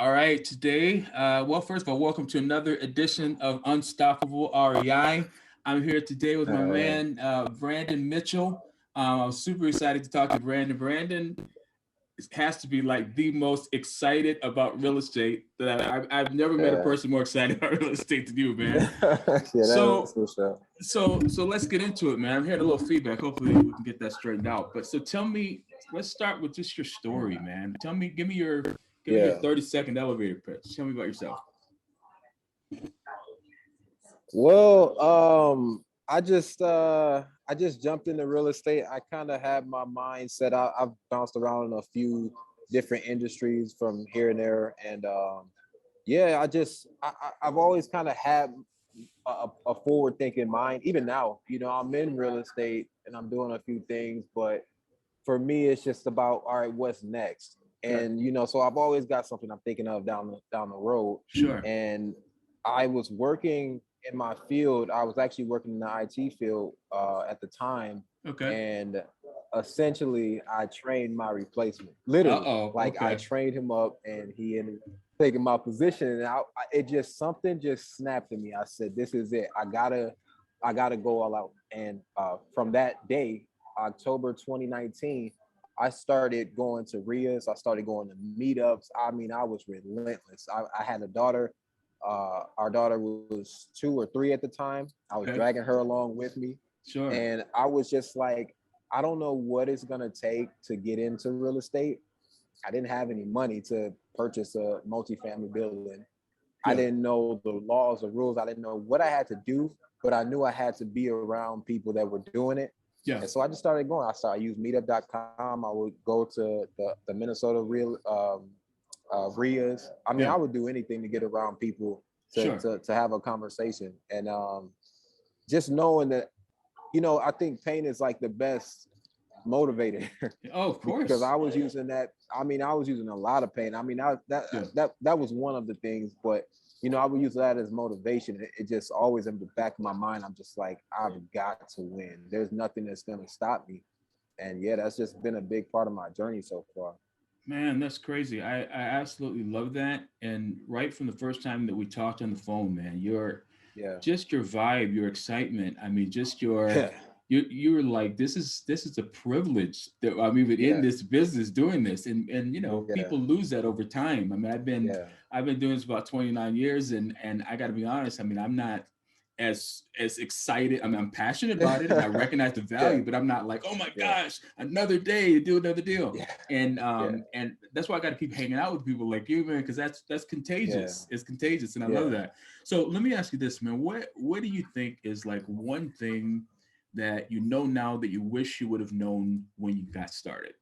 All right, today, well, first of all, welcome to another edition of Unstoppable REI. I'm here today with my Uh, man, Brandon Mitchell. I was super excited to talk to Brandon. Brandon has to be like the most excited about real estate that I've never met a yeah. person more excited about real estate than you, man. Yeah, that's So, for sure. so let's get into it, man. I'm hearing a little feedback. Hopefully, we can get that straightened out. But so tell me, let's start with just your story, man. Give me your Yeah. 30-second elevator pitch. Tell me about yourself. Well, I just jumped into real estate. I kind of had my mind set out. I've bounced around in a few different industries from here and there, and yeah, I've always kind of had a forward thinking mind. Even now, I'm in real estate and I'm doing a few things, but for me, it's just about, all right, what's next? Okay. And so I've always got something I'm thinking of down the road. Sure. And I was working in my field. I was actually working in the IT field at the time, Okay. and essentially I trained my replacement. Literally, Uh-oh. like I Okay. trained him up, and he ended up taking my position. And it just something just snapped in me. I said, "This is it. I gotta go all out." And from that day, October 2019, I started going to REIs. I started going to meetups. I mean, I was relentless. I had a daughter. Our daughter was 2 or 3 at the time. I was Okay. dragging her along with me. Sure. And I was just like, I don't know what it's going to take to get into real estate. I didn't have any money to purchase a multifamily building. I Yeah. didn't know the laws or rules. I didn't know what I had to do, but I knew I had to be around people that were doing it. Yeah. And so I just started going. I used meetup.com. I would go to the Minnesota real RIAs. I mean, Yeah. I would do anything to get around people to Sure. to, to have a conversation. And just knowing that, I think pain is like the best motivator Oh, of because course. I was using that. I mean, I was using a lot of pain. I mean, Yeah. that was one of the things, but I would use that as motivation. It just always in the back of my mind. I'm just like, I've got to win. There's nothing that's gonna stop me. And yeah, that's just been a big part of my journey so far. Man, that's crazy. I absolutely love that. And right from the first time that we talked on the phone, man, Yeah. just your vibe, your excitement. I mean, just Yeah. you were like, this is a privilege that I'm even in Yeah. this business doing this. And Yeah. people lose that over time. I mean, Yeah. I've been doing this about 29 years, and I gotta be honest, I mean, I'm not as excited. I mean, I'm passionate about it and I recognize the Yeah. value, but I'm not like, oh my Yeah. gosh, another day to do another deal. Yeah. Yeah. And that's why I got to keep hanging out with people like you, man, because that's Yeah. contagious. It's contagious, and I love Yeah. that. So let me ask you this, man. What do you think is like one thing that you know now that you wish you would have known when you got started?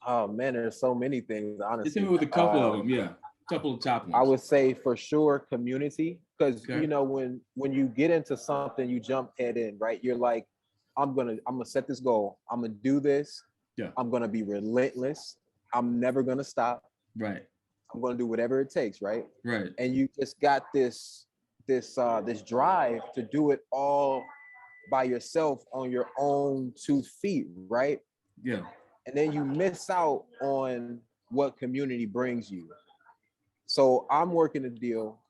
Oh man, there's so many things, Just hit me honestly. with a couple of them. Yeah, a couple of top I ones. would say for sure community, because Okay. when you get into something, you jump head in, right? You're like, I'm gonna set this goal. I'm gonna do this. Yeah. I'm gonna be relentless. I'm never gonna stop. Right. I'm gonna do whatever it takes, right? Right. And you just got this drive to do it all by yourself on your own 2 feet, right? Yeah. And then you miss out on what community brings you. So I'm working a deal.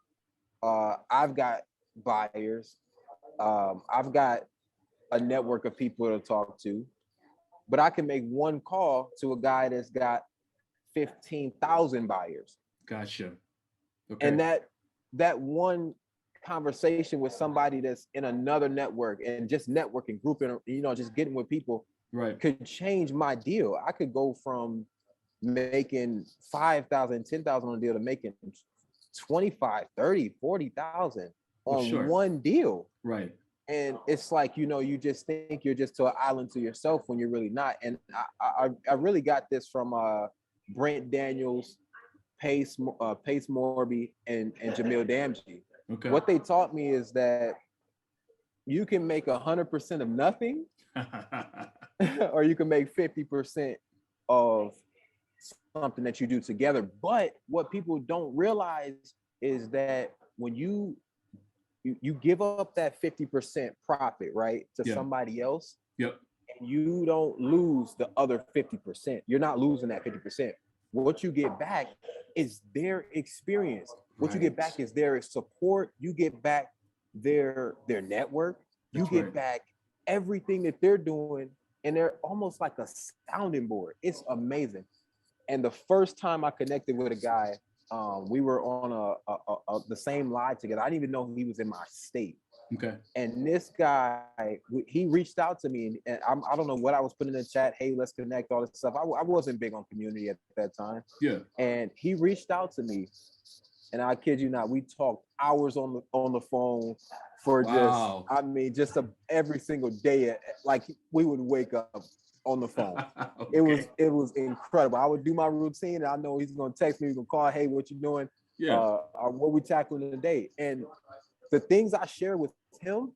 I've got buyers. I've got a network of people to talk to, but I can make one call to a guy that's got 15,000 buyers. Gotcha. And Okay. that one conversation with somebody that's in another network and just networking, grouping, just getting with people Right. could change my deal. I could go from making 5,000, 10,000 on a deal to making 25, 30, 40,000 Oh, on sure. one deal. Right. And it's like, you just think you're just to an island to yourself when you're really not. And I really got this from Brent Daniels, Pace Morby, and Jamil Damji. Okay. What they taught me is that you can make 100% of nothing, or you can make 50% of something that you do together. But what people don't realize is that when you give up that 50% profit, right, to Yeah. somebody else, Yep. and you don't lose the other 50%. You're not losing that 50%. what you get back is their experience. What you get back is their support. You get back their network. You get back everything that they're doing, and they're almost like a sounding board. It's amazing. And the first time I connected with a guy, we were on the same live together. I didn't even know he was in my state. Okay. And this guy, he reached out to me, and I don't know what I was putting in the chat. Hey, let's connect, all this stuff. I wasn't big on community at that time. Yeah. And he reached out to me, and I kid you not, we talked hours on the phone for just every single day. Like we would wake up on the phone. Okay. It was incredible. I would do my routine, and I know he's gonna text me, he's gonna call, hey, what you doing? Yeah. What we tackling today? And the things I share with him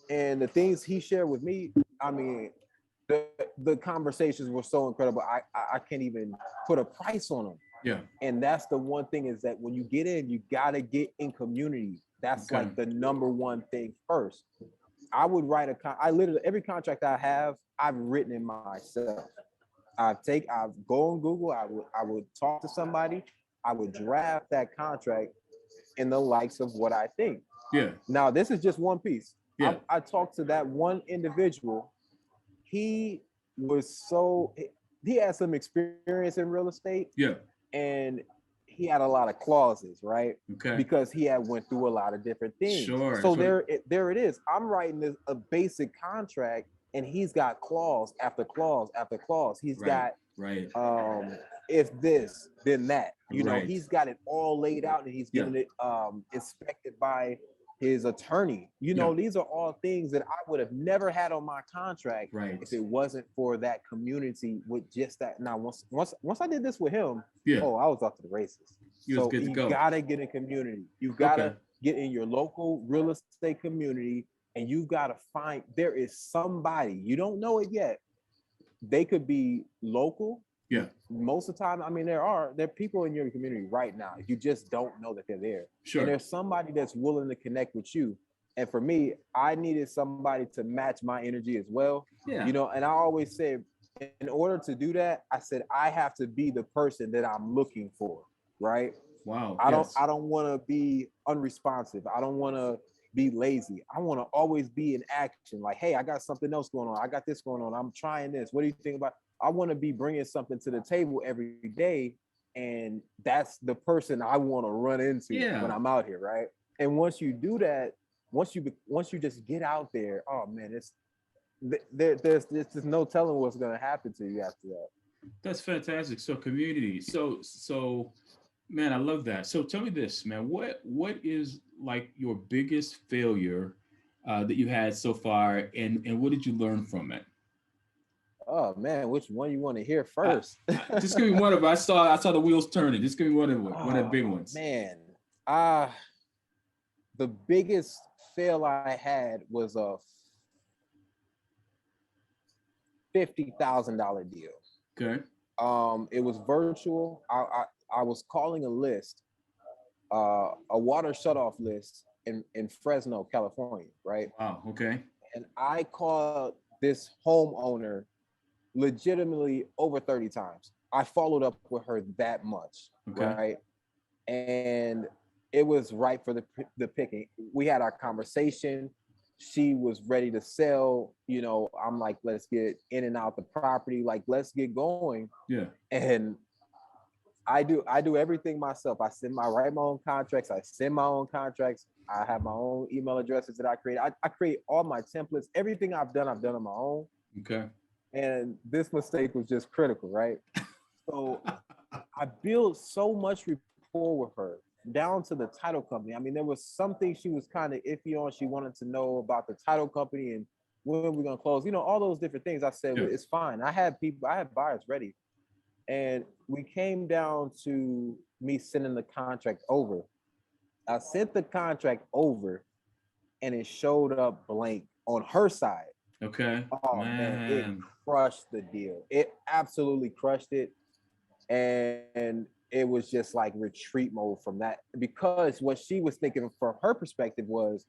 and the things he shared with me, I mean, the conversations were so incredible. I can't even put a price on them. Yeah. And that's the one thing, is that when you get in, you gotta get in community. That's like the number one thing first. I would write every contract I have, I've written it myself. I'd go on Google, I would talk to somebody, I would draft that contract in the likes of what I think. Yeah. Now, this is just one piece. Yeah. I talked to that one individual. He had some experience in real estate. Yeah. And he had a lot of clauses, right? Okay. Because he had went through a lot of different things. Sure. So there it is. I'm writing a basic contract, and he's got clause after clause after clause. He's got if this, then that. You know, he's got it all laid out, and he's getting it inspected by his attorney. You know, these are all things that I would have never had on my contract if it wasn't for that community with just that. Now, once I did this with him, I was off to the races. So you gotta get in community. You gotta get in your local real estate community, and you gotta find, there is somebody, you don't know it yet. They could be local. Yeah. Most of the time, I mean, there are people in your community right now. You just don't know that they're there. Sure. And there's somebody that's willing to connect with you. And for me, I needed somebody to match my energy as well. Yeah. You know, and I always say, in order to do that, I said, I have to be the person that I'm looking for. Right. Wow. I don't want to be unresponsive. I don't want to be lazy. I want to always be in action. Like, hey, I got something else going on. I got this going on. I'm trying this. What do you think about? I want to be bringing something to the table every day. And that's the person I want to run into when I'm out here. Right. And once you do that, once you just get out there, oh man, there's just no telling what's going to happen to you after that. That's fantastic. So community. So man, I love that. So tell me this, man, what is like your biggest failure that you had so far, and what did you learn from it? Oh man, which one you want to hear first? Just give me one of them. I saw the wheels turning. Just give me one of the big ones. Man, the biggest fail I had was a $50,000 deal. Okay. It was virtual. I was calling a list, a water shutoff list in Fresno, California, right? Wow. Okay. And I called this homeowner legitimately over 30 times. I followed up with her that much, right? And it was right for the picking. We had our conversation. She was ready to sell. You know, I'm like, let's get in and out the property. Like, let's get going. Yeah. And I do everything myself. I write my own contracts. I send my own contracts. I have my own email addresses that I create. I create all my templates. Everything I've done on my own. Okay. And this mistake was just critical, right? So I built so much rapport with her, down to the title company. I mean, there was something she was kind of iffy on. She wanted to know about the title company and when we're going to close, you know, all those different things. I said, well, it's fine. I had buyers ready. And we came down to me sending the contract over. I sent the contract over and it showed up blank on her side. Okay. Oh man, it crushed the deal. It absolutely crushed it. And it was just like retreat mode from that, because what she was thinking from her perspective was,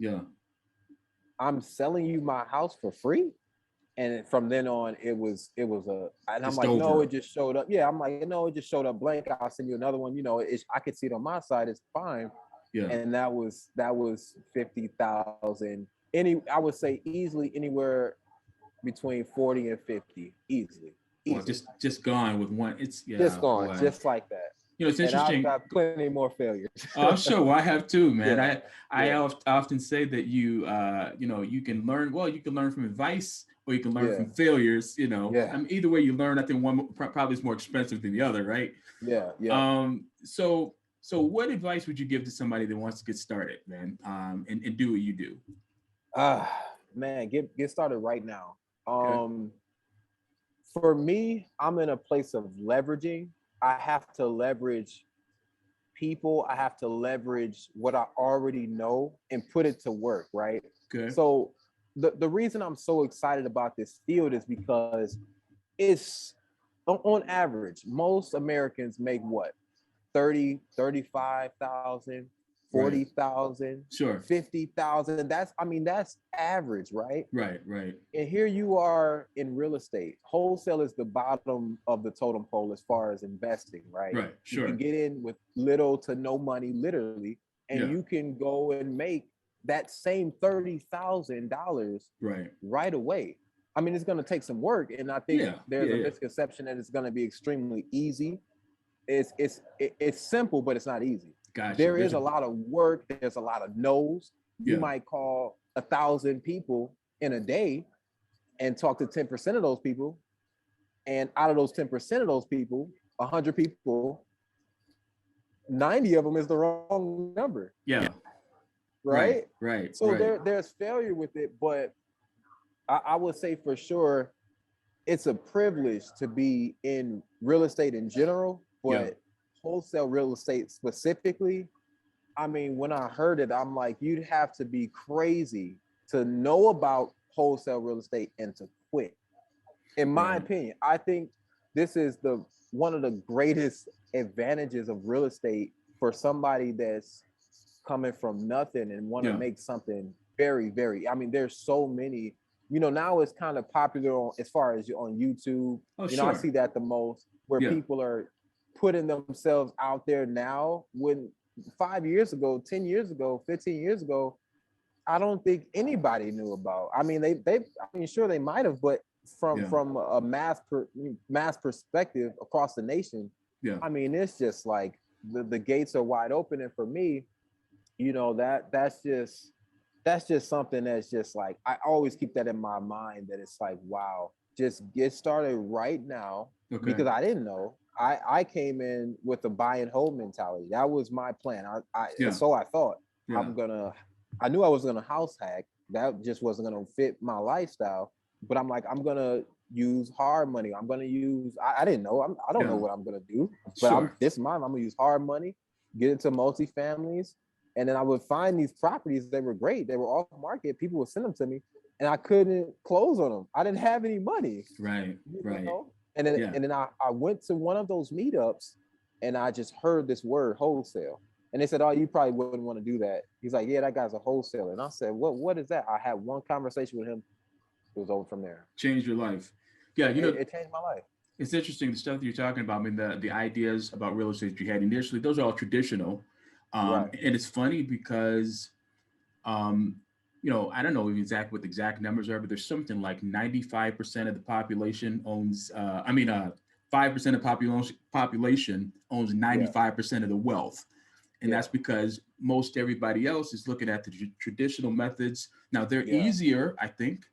I'm selling you my house for free. And from then on, and I'm Just like, no, over. it just showed up. Yeah, I'm like, no, it just showed up blank. I'll send you another one. I could see it on my side. It's fine. Yeah. And that was 50,000. I would say easily anywhere between 40 and 50, Well, easily, just gone with one. It's just gone, boy. just like that. It's And I've interesting. got plenty more failures. Oh, I'm sure. Well, I have too, man. Yeah, I yeah, often say that you can learn. Well, you can learn from advice, or you can learn yeah, from failures. yeah, I mean, either way you learn, I think one probably is more expensive than the other, right? yeah, yeah. So what advice would you give to somebody that wants to get started, man, and do what you do? Man, get started right now. Okay. For me, I'm in a place of leveraging. I have to leverage people. I have to leverage what I already know and put it to work, right? Okay. So the reason I'm so excited about this field is because it's on average, most Americans make what? 30, 35,000, Right. 40,000, Sure. 50,000. That's average, right? Right. Right. And here you are in real estate. Wholesale is the bottom of the totem pole as far as investing, right? Right. You can Sure. get in with little to no money, literally, and Yeah. you can go and make that same $30,000 Right. right away. It's going to take some work, and I think Yeah. there's Yeah. a Yeah. misconception that it's going to be extremely easy. It's simple, but it's not easy. Gotcha. There is a lot of work. There's a lot of no's. You Yeah. might call 1,000 people in a day and talk to 10% of those people. And out of those 10% of those people, 100 people, 90 of them is the wrong number. Yeah. Right. Right. So there's failure with it. But I would say for sure, it's a privilege to be in real estate in general, Yeah. but wholesale real estate specifically. When I heard it, I'm like, you'd have to be crazy to know about wholesale real estate and to quit. In my Right. opinion, I think this is one of the greatest advantages of real estate for somebody that's coming from nothing and want to Yeah. make something very, very. There's so many. Now it's kind of popular as far as on YouTube. Oh, I sure. see that the most, where Yeah. people are putting themselves out there now. When 5 years ago, 10 years ago, 15 years ago, I don't think anybody knew about. Sure they might have, but Yeah. from a mass perspective across the nation, Yeah. it's just like the gates are wide open. And for me, that's just something that's just like, I always keep that in my mind, that it's like, wow, just get started right now. Okay. Because I didn't know. I came in with a buy and hold mentality. That was my plan. Yeah. So I thought, Yeah. I knew I was gonna house hack. That just wasn't gonna fit my lifestyle. But I'm like, I'm gonna use hard money. I'm gonna use. I didn't know. I don't know Yeah. what I'm gonna do. But Sure. this month I'm gonna use hard money, get into multifamilies, and then I would find these properties. They were great. They were off market. People would send them to me, and I couldn't close on them. I didn't have any money. Right. Right. And then Yeah. I went to one of those meetups, and I just heard this word wholesale. And they said, "Oh, you probably wouldn't want to do that." He's like, "Yeah, that guy's a wholesaler." And I said, What is that?" I had one conversation with him. It was over from there. Changed your life. Yeah. It changed my life. It's interesting the stuff that you're talking about. I mean, the ideas about real estate you had initially, those are all traditional. Right. And it's funny because, I don't know what the exact numbers are, but there's something like 95% of the population owns, 5% of population owns 95% of the wealth. And Yeah. that's because most everybody else is looking at the traditional methods. Now they're Yeah. easier, I think,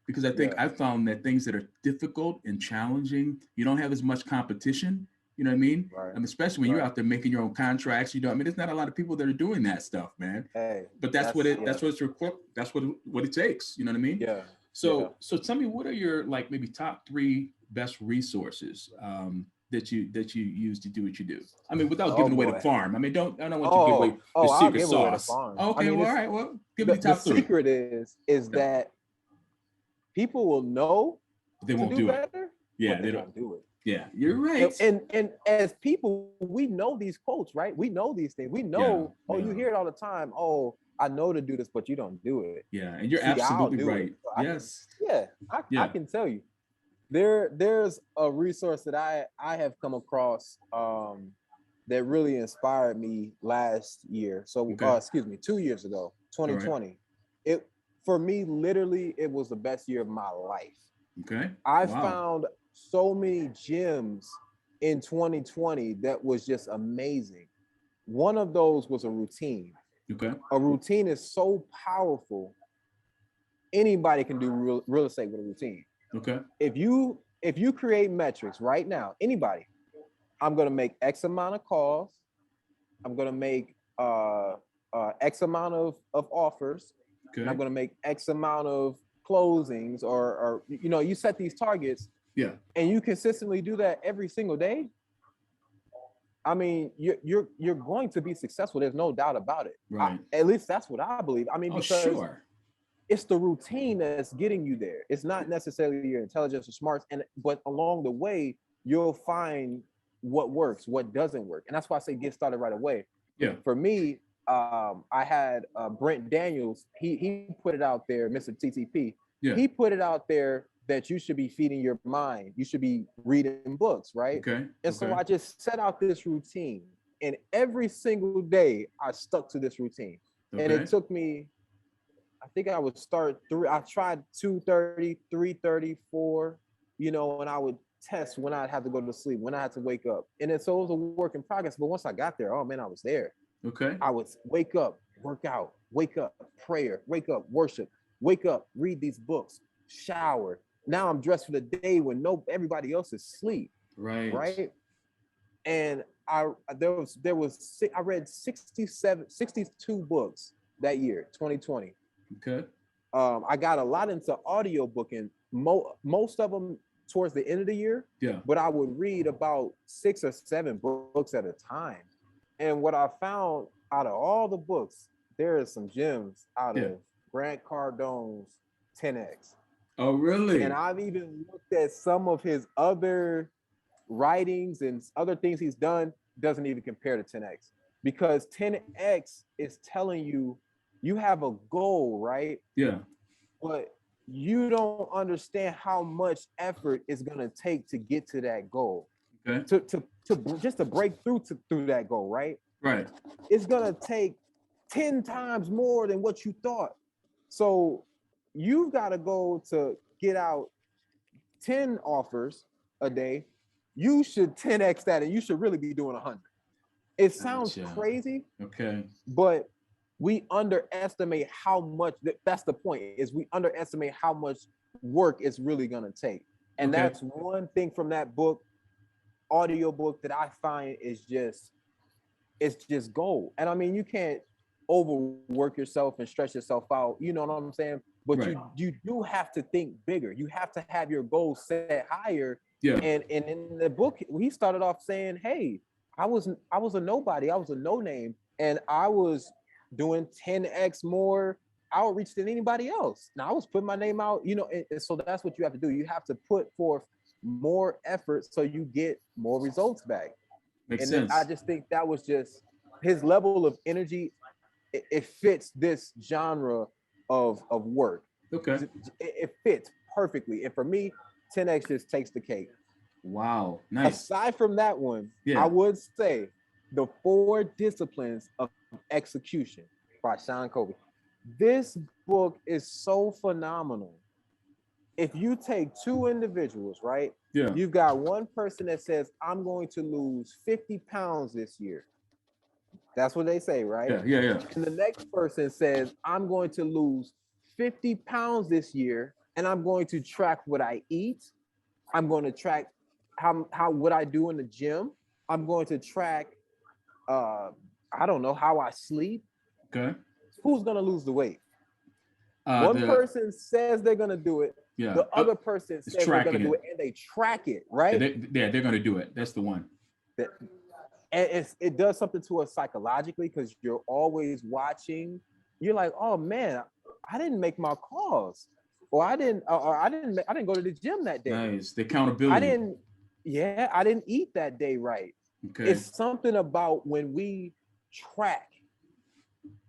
because I think Yeah. I found that things that are difficult and challenging, you don't have as much competition. You know what I mean? Right. Especially when you're Right. out there making your own contracts. There's not a lot of people that are doing that stuff, man. Hey, But that's what it takes. You know what I mean? Yeah. So tell me, what are your maybe top 3 best resources that you use to do what you do? Without giving away the farm. I don't want you to give away the I'll secret give away the sauce. farm. Okay, all right. Well, give me the top 3. The secret is that people will know They won't do it. better, Yeah, but they don't do it. Yeah, you're right. And as people, we know these quotes, right? We know these things. We know, you hear it all the time. Oh, I know to do this, but you don't do it. Yeah, and you're See, I'll absolutely do it. right. So Yes. I Yeah. can tell you. There's a resource that I have come across that really inspired me last year. So Okay. excuse me, 2 years ago, All right. 2020. It for me, literally, it was the best year of my life. Okay. I Wow. found so many gems in 2020 that was just amazing. One of those was a routine. Okay. A routine is so powerful. Anybody can do real estate with a routine. Okay. If you create metrics right now, anybody, I'm gonna make X amount of calls. I'm gonna make X amount of offers, and Okay. I'm gonna make X amount of closings, or you set these targets, Yeah. and you consistently do that every single day. I mean, you're going to be successful. There's no doubt about it. Right. At least that's what I believe. I mean, Oh, because sure. it's the routine that's getting you there. It's not necessarily your intelligence or smarts, but along the way, you'll find what works, what doesn't work. And that's why I say get started right away. Yeah. For me, I had Brent Daniels. He put it out there, Mr. TTP. Yeah. He put it out there that you should be feeding your mind. You should be reading books, right? Okay. And so Okay. I just set out this routine, and every single day I stuck to this routine. And Okay. it took me, I think I would start I tried 2:30, 3:30, 4, and I would test when I'd have to go to sleep, when I had to wake up. And so it was a work in progress. But once I got there, oh man, I was there. Okay. I would wake up, work out, wake up, prayer, wake up, worship, wake up, read these books, shower. Now I'm dressed for the day when everybody else is asleep. Right. Right. And I read 62 books that year, 2020. Okay. I got a lot into audio booking, most of them towards the end of the year. Yeah. But I would read about 6 or 7 books at a time. And what I found out of all the books, there are some gems out of Grant Cardone's 10X. Oh, really? And I've even looked at some of his other writings and other things he's done, doesn't even compare to 10X, because 10X is telling you you have a goal, right? Yeah. But you don't understand how much effort it's gonna take to get to that goal. Okay. To just to break through that goal, right? Right. It's gonna take 10 times more than what you thought. So you've got to go to get out 10 offers a day. You should 10x that, and you should really be doing 100. It sounds crazy. Okay. But we underestimate how much, that's the point, is we underestimate how much work it's really going to take. And that's one thing from that book, audio book, that I find is just gold. And I mean, you can't overwork yourself and stretch yourself out, you know what I'm saying? But you do have to think bigger. You have to have your goals set higher. Yeah. And in the book, he started off saying, hey, I was a nobody, I was a no name, and I was doing 10x more outreach than anybody else. Now I was putting my name out, and so that's what you have to do. You have to put forth more effort so you get more results back. Makes and sense. I just think that was just his level of energy. It fits this genre of work. Okay. It fits perfectly. And for me, 10x just takes the cake. Wow. Nice. Aside from that one, I would say The 4 Disciplines of Execution by Sean Covey. This book is so phenomenal. If you take 2 individuals, right? Yeah. You've got one person that says, I'm going to lose 50 pounds this year. That's what they say, right? Yeah. And the next person says, I'm going to lose 50 pounds this year, and I'm going to track what I eat. I'm going to track how what I do in the gym. I'm going to track, I don't know, how I sleep. Okay. Who's going to lose the weight? One person says they're going to do it. Yeah. The other person says they're going to do it, and they track it, right? They're going to do it. That's the one. And it does something to us psychologically, because you're always watching. You're like, oh man, I didn't make my calls, or I didn't go to the gym that day. Nice. The accountability. I didn't eat that day right. Okay. It's something about when we track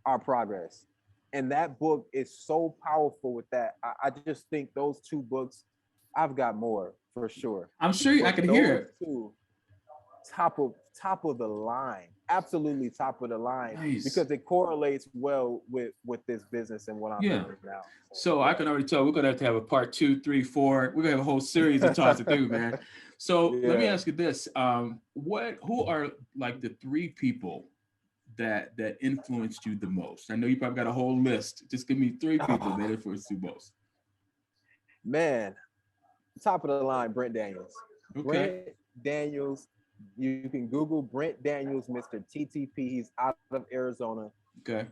our progress. And that book is so powerful with that. I just think those two books, I've got more for sure. I'm sure I But could hear those it. two, top of the line, absolutely top of the line, Nice. because it correlates well with this business and what I'm Yeah. doing now. So So I can already tell we're gonna have to have a part two, three, four. We're gonna have a whole series of talks to do, man. So let me yeah. ask you this: who are like the three people that influenced you the most? I know you probably got a whole list. Just give me three people that influenced you most. Man, top of the line, Brent Daniels. Okay. Brent Daniels. You can Google Brent Daniels, Mr. TTP. He's out of Arizona. Okay.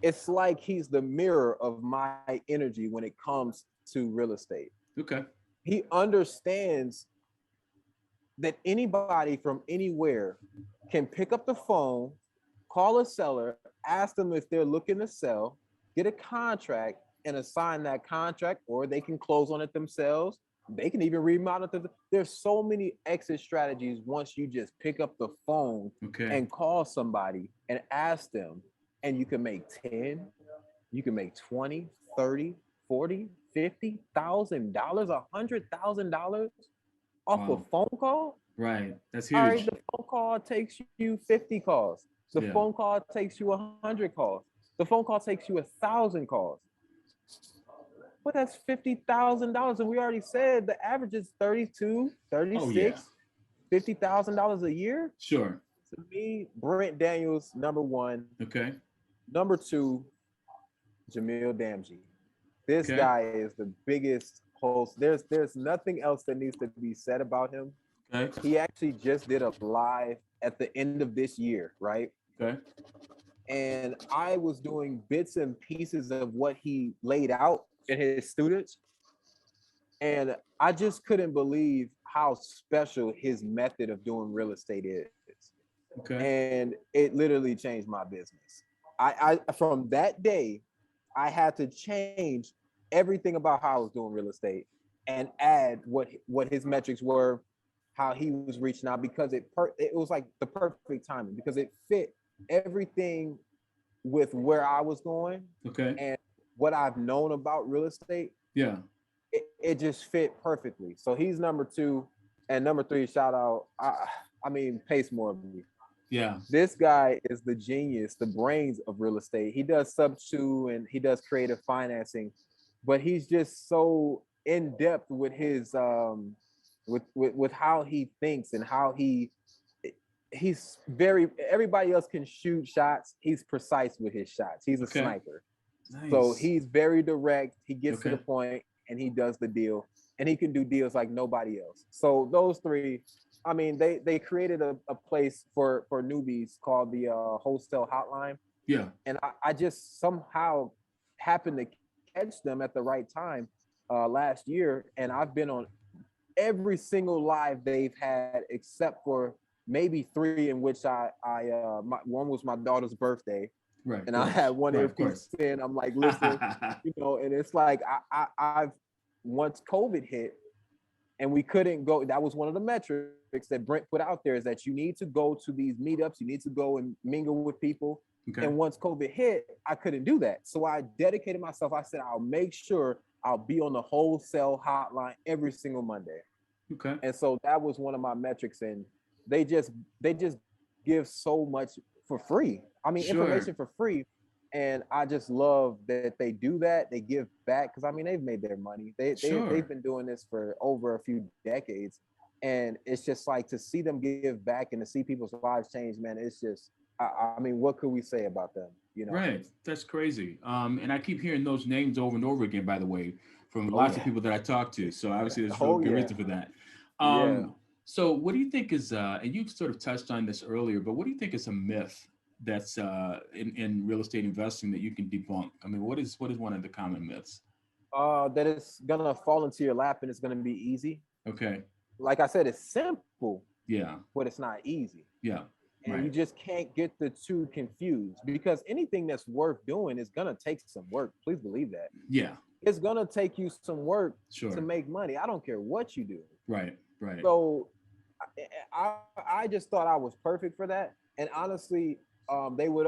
It's like he's the mirror of my energy when it comes to real estate. Okay. He understands that anybody from anywhere can pick up the phone, call a seller, ask them if they're looking to sell, get a contract, and assign that contract, or they can close on it themselves. They can even remodel it. There's so many exit strategies once you just pick up the phone Okay. and call somebody and ask them, and you can make 10, you can make 20, 30, 40, $50,000, $100,000 off a Wow. phone call. Right. That's All right, huge. the phone call takes you 50 calls. The Yeah. phone call takes you 100 calls. The phone call takes you 1,000 calls. But that's $50,000. And we already said the average is 32, Oh yeah. 36, $50,000 a year. Sure. To me, Brent Daniels, number one. Okay. Number two, Jamil Damji. This Okay. guy is the biggest host. There's nothing else that needs to be said about him. Okay. He actually just did a live at the end of this year, right? Okay. And I was doing bits and pieces of what he laid out in his students. And I just couldn't believe how special his method of doing real estate is. Okay. And it literally changed my business. I from that day, I had to change everything about how I was doing real estate and add what his metrics were, how he was reaching out, because it was like the perfect timing, because it fit everything with where I was going Okay. and what I've known about real estate. Yeah. It just fit perfectly. So he's number two, and number three. Shout out, I mean, Pace Morby. Yeah. This guy is the genius, the brains of real estate. He does sub two and he does creative financing, but he's just so in depth with his with how he thinks and how he's very, everybody else can shoot shots. He's precise with his shots. He's a Okay. sniper. So Nice. he's very direct. He gets to Okay. the point and he does the deal, and he can do deals like nobody else. So those three, I mean, they created a place for newbies called the wholesale hotline. Yeah. And I just somehow happened to catch them at the right time last year. And I've been on every single live they've had, except for maybe three in which one was my daughter's birthday. Right. And I had one Right. Of earpiece course. in. I'm like, listen, and it's like I've once COVID hit and we couldn't go. That was one of the metrics that Brent put out there, is that you need to go to these meetups, you need to go and mingle with people. Okay. And once COVID hit, I couldn't do that. So I dedicated myself. I said, I'll make sure I'll be on the wholesale hotline every single Monday. Okay. And so that was one of my metrics. And they just give so much for free. I mean, Sure. information for free. And I just love that they do that. They give back, because I mean, they've made their money. Sure. They've been doing this for over a few decades. And it's just like to see them give back and to see people's lives change, man. It's just, I mean, what could we say about them? You know? Right. That's crazy. And I keep hearing those names over and over again, by the way, from Oh, lots yeah. of people that I talk to. So obviously there's Oh, real good yeah. reason for that. Yeah. So what do you think is, and you sort of touched on this earlier, but what do you think is a myth that's in real estate investing that you can debunk? I mean, what is one of the common myths? That it's gonna fall into your lap and it's gonna be easy. Okay. Like I said, it's simple, Yeah. but it's not easy. Yeah. And Right. you just can't get the two confused, because anything that's worth doing is gonna take some work. Please believe that. Yeah. It's gonna take you some work Sure. to make money. I don't care what you do. Right. Right. So I just thought I was perfect for that. And honestly, they would,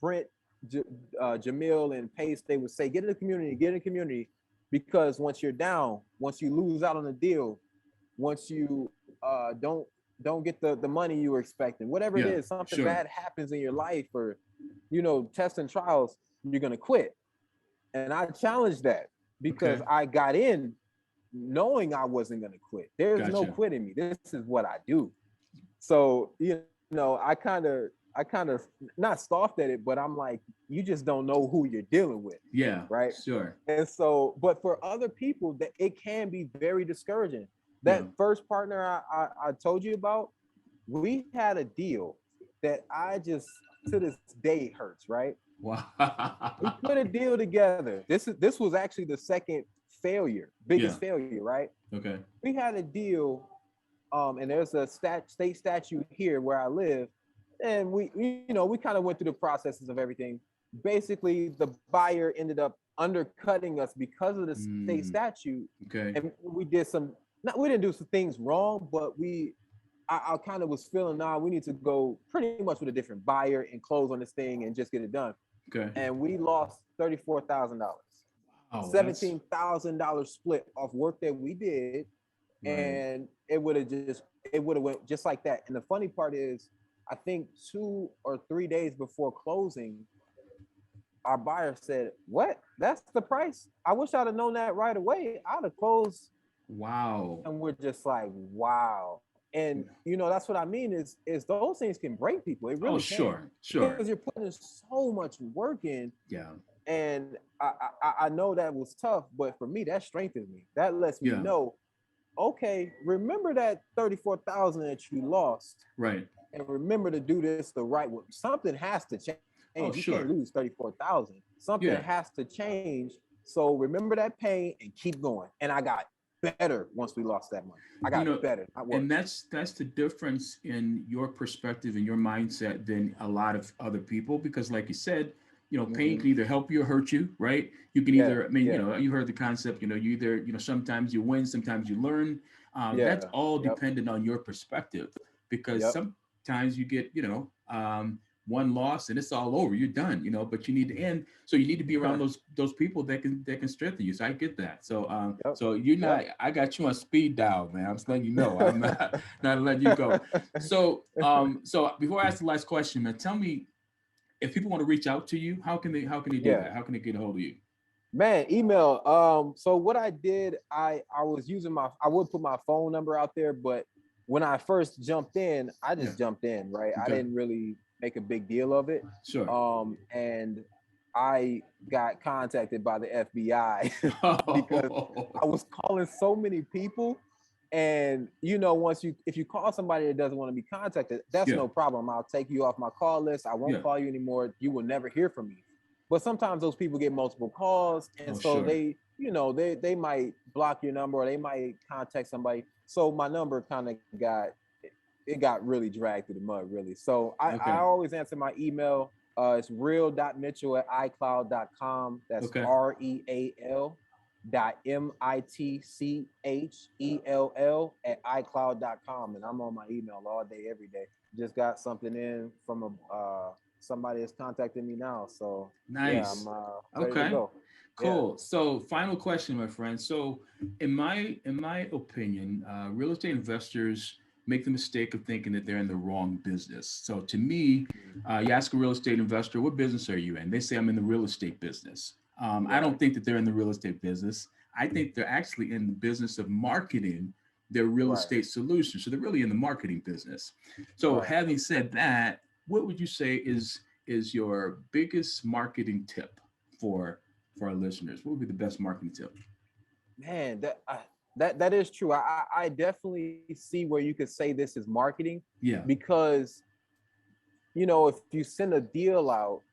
Brent Jamil and Pace, they would say, get in the community, get in the community, because once you're down, once you lose out on the deal, once you don't get the money you were expecting, whatever it Yeah, is, something sure. bad happens in your life, or tests and trials, you're gonna quit. And I challenged that because Okay. I got in knowing I wasn't gonna quit. There's no Gotcha. quitting me. This is what I do. So I kind of not scoffed at it, but I'm like, you just don't know who you're dealing with, Yeah, right? sure. And so, but for other people, that it can be very discouraging. Yeah. That first partner I told you about, we had a deal that I just to this day hurts, right? Wow. We put a deal together. This was actually the second failure, Yeah. biggest failure, right? Okay. We had a deal, and there's a state statute here where I live, and we kind of went through the processes of everything. Basically, the buyer ended up undercutting us because of the state Mm, statute, okay. and we did some. Not we didn't do some things wrong, but I kind of was feeling, nah, we need to go pretty much with a different buyer and close on this thing and just get it done. Okay. And we lost $34,000, Oh, that's $17,000 split off work that we did, right. and it would have went just like that. And the funny part is, I think 2 or 3 days before closing, our buyer said, "What? That's the price? I wish I'd have known that right away. I'd have closed." Wow. And we're just like, "Wow." And that's what I mean is those things can break people. It Oh, really can, sure, sure. because you're putting so much work in. Yeah. And I know that was tough, but for me, that strengthens me. That lets me Yeah. know, okay, remember that 34,000 that you lost, Right. and remember to do this the right way. Something has to change. Oh, You can't sure. lose 34,000. Something Yeah. has to change. So remember that pain and keep going. And I got better once we lost that money. I You got know, better. I and worked. that's the difference in your perspective and your mindset than a lot of other people, because like you said, pain Mm-hmm. can either help you or hurt you, right? You can Yeah, either, I mean, yeah, you heard the concept, you either, sometimes you win, sometimes you learn. That's yeah. all Yep, dependent on your perspective, because yep. sometimes you get, one loss and it's all over, you're done, but you need to end. So you need to be around those people that can strengthen you. So I get that. So Yep, so you're not, yep. I got you on speed dial, man. I'm just letting you know. I'm not letting you go. So before I ask the last question, man, tell me, if people want to reach out to you, how can they do Yeah. that? How can they get a hold of you? Man, email. So what I did, I was using I would put my phone number out there, but when I first jumped in, I Yeah. just jumped in, right? I Okay. didn't really make a big deal of it. Sure. And I got contacted by the FBI because I was calling so many people. And if you call somebody that doesn't want to be contacted, that's Yeah. no problem. I'll take you off my call list. I won't Yeah. call you anymore. You will never hear from me. But sometimes those people get multiple calls, and Oh, so sure. they might block your number, or they might contact somebody. So my number kind of got really dragged through the mud, really. So I Okay. always answer my email. It's real.mitchell@icloud.com. That's Okay. real.mitchell@icloud.com. And I'm on my email all day, every day. Just got something in from somebody that's contacting me now. So yeah, I'm Nice. ready to Okay. go. Yeah. Cool. So, final question, my friend. So, in my opinion, real estate investors make the mistake of thinking that they're in the wrong business. So, to me, you ask a real estate investor, "What business are you in?" They say, "I'm in the real estate business." I Right. don't think that they're in the real estate business. I think they're actually in the business of marketing their real Right. estate solution. So, they're really in the marketing business. So, Right. having said that, what would you say is your biggest marketing tip for our listeners? What would be the best marketing tip? Man, that is true. I definitely see where you could say this is marketing, Yeah. because if you send a deal out,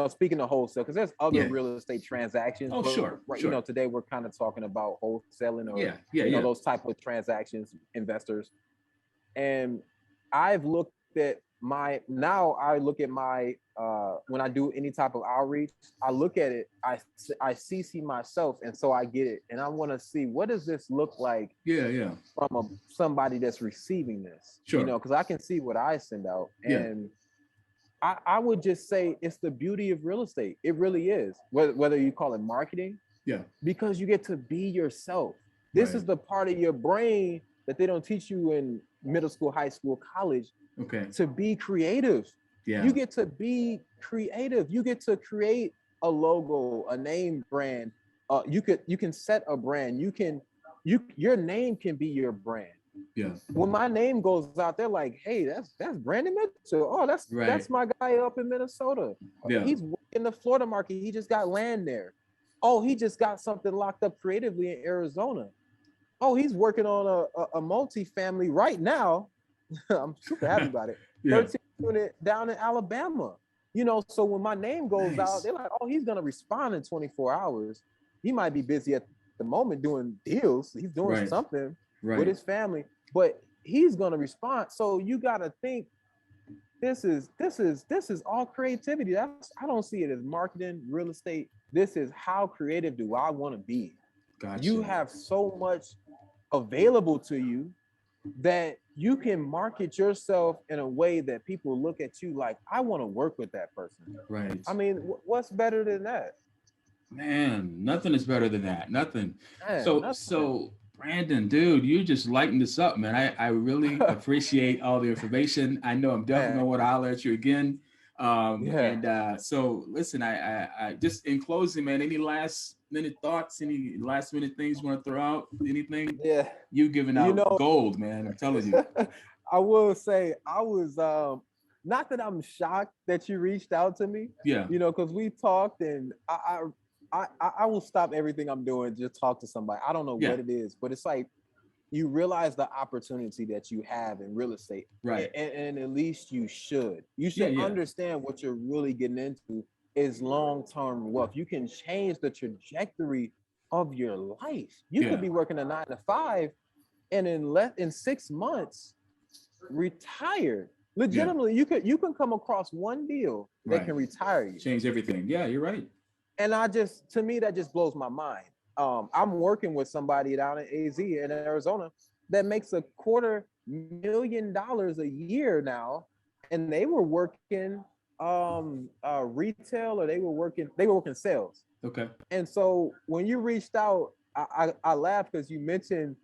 speaking of wholesale, because there's other Yeah. real estate transactions, Oh, but sure, right, sure. today we're kind of talking about wholesaling, or Yeah, yeah, yeah. those type of transactions, investors. And I've looked at now I look at my when I do any type of outreach, I look at it, I see myself, and so I get it, and I want to see, what does this look like Yeah, yeah. from somebody that's receiving this, Sure. because I can see what I send out. Yeah. And I would just say it's the beauty of real estate. It really is. Whether you call it marketing, Yeah. because you get to be yourself. This Right. is the part of your brain that they don't teach you in middle school, high school, college, Okay. to be creative. Yeah. You get to be creative. You get to create a logo, a name brand. You can set a brand. Your name can be your brand. Yeah. When my name goes out, they're like, "Hey, that's Brandon Mitchell. Oh, Right. that's my guy up in Minnesota. Yeah. He's in the Florida market. He just got land there. Oh, he just got something locked up creatively in Arizona. Oh, he's working on a multi-family right now. I'm super happy about it. Yeah. 13 unit down in Alabama. You know, so when my name goes out, Nice. they're like, oh, he's gonna respond in 24 hours. He might be busy at the moment doing deals. He's doing Right. something with Right. his family, but he's gonna respond. So you gotta think this is all creativity. I don't see it as marketing, real estate. This is how creative do I want to be. Gotcha. You have so much available to you that you can market yourself in a way that people look at you like, I want to work with that person. Right. I mean, what's better than that? Man, nothing is better than that. Nothing. Man, So, nothing. so Brandon, dude, you just lighten this up, man. I really appreciate all the information. I know I'm definitely gonna want to holler at you again. And so listen, I just in closing, man, any last minute thoughts, any last minute things you want to throw out? Anything? Yeah. You giving out gold, man. I'm telling you. I will say I was not that I'm shocked that you reached out to me. Yeah. You know, because we talked and I will stop everything I'm doing, just talk to somebody. I don't know what it is, but it's like you realize the opportunity that you have in real estate. Right. And at least you should. You should understand what you're really getting into is long-term wealth. You can change the trajectory of your life. You could be working a 9 to 5 and in 6 months retire. Legitimately, you can come across one deal that can retire you. Change everything. Yeah, you're right. And to me, that just blows my mind. I'm working with somebody down in AZ in Arizona that makes $250,000 a year now, and they were working retail, or they were working sales. Okay. And so when you reached out, I laughed because you mentioned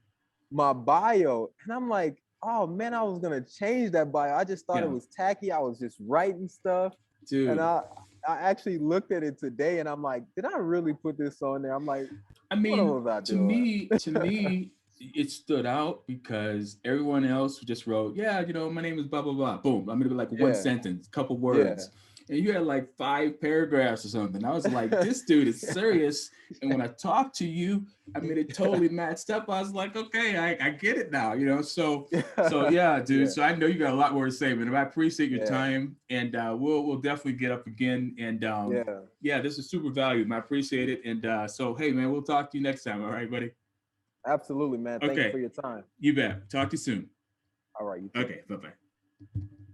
my bio, and I'm like, oh man, I was gonna change that bio. I just thought it was tacky. I was just writing stuff, dude. And I actually looked at it today, and I'm like, did I really put this on there? I'm like, I mean, to me, it stood out because everyone else just wrote, yeah, you know, my name is blah blah blah. Boom. I'm gonna be like one sentence, couple words. And you had like 5 paragraphs or something. I was like, this dude is serious. And when I talked to you, I mean, it totally matched up. I was like, okay, I get it now, you know? So yeah, dude. So I know you got a lot more to say, but I appreciate your time, and we'll definitely get up again. And this is super valuable. I appreciate it. And so, hey man, we'll talk to you next time. All right, buddy? Absolutely, man. Thank you for your time. You bet. Talk to you soon. All right. Okay, bye-bye.